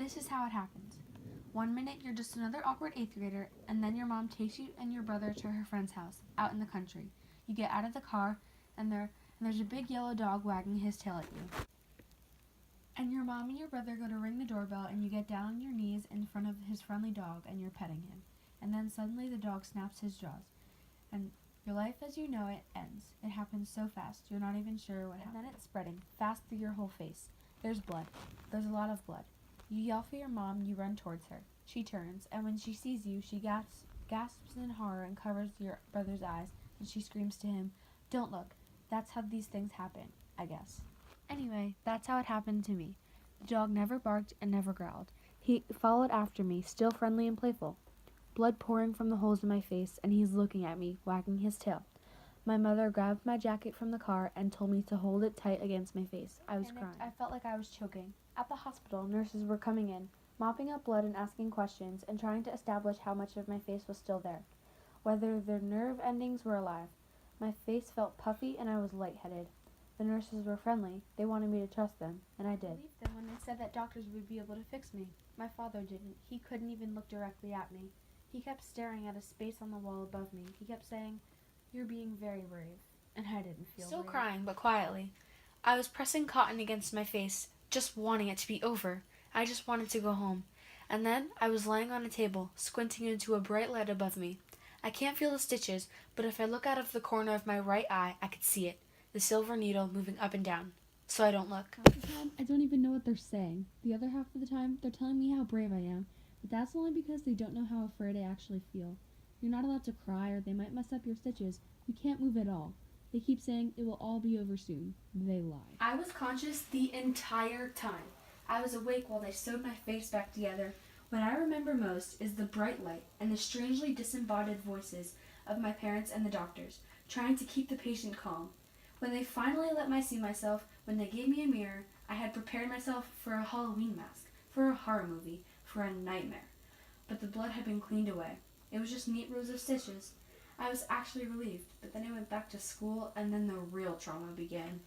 This is how it happens. One minute you're just another awkward 8th grader, and then your mom takes you and your brother to her friend's house, out in the country. You get out of the car, and there's a big yellow dog wagging his tail at you. And your mom and your brother go to ring the doorbell, and you get down on your knees in front of his friendly dog, and you're petting him. And then suddenly the dog snaps his jaws, and your life as you know it ends. It happens so fast, you're not even sure what happened. And then it's spreading, fast through your whole face. There's blood. There's a lot of blood. You yell for your mom, you run towards her. She turns, and when she sees you, she gasps in horror and covers your brother's eyes, and she screams to him, "Don't look. That's how these things happen, I guess." Anyway, that's how it happened to me. The dog never barked and never growled. He followed after me, still friendly and playful. Blood pouring from the holes in my face, and he's looking at me, wagging his tail. My mother grabbed my jacket from the car and told me to hold it tight against my face. I was crying. I felt like I was choking. At the hospital, nurses were coming in, mopping up blood and asking questions, and trying to establish how much of my face was still there, whether the nerve endings were alive. My face felt puffy, and I was lightheaded. The nurses were friendly. They wanted me to trust them, and I did. I believed them when they said that doctors would be able to fix me. My father didn't. He couldn't even look directly at me. He kept staring at a space on the wall above me. He kept saying, "You're being very brave." And I didn't feel Still brave. crying, but quietly. I was pressing cotton against my face, just wanting it to be over. I just wanted to go home. And then I was lying on a table, squinting into a bright light above me. I can't feel the stitches, but if I look out of the corner of my right eye, I could see it, the silver needle moving up and down. So I don't look. Half the time, I don't even know what they're saying. The other half of the time, they're telling me how brave I am, but that's only because they don't know how afraid I actually feel. You're not allowed to cry, or they might mess up your stitches. You can't move at all. They keep saying it will all be over soon. They lie. I was conscious the entire time. I was awake while they sewed my face back together. What I remember most is the bright light and the strangely disembodied voices of my parents and the doctors, trying to keep the patient calm. When they finally let me see myself, when they gave me a mirror, I had prepared myself for a Halloween mask, for a horror movie, for a nightmare. But the blood had been cleaned away. It was just neat rows of stitches. I was actually relieved, but then I went back to school, and then the real trauma began.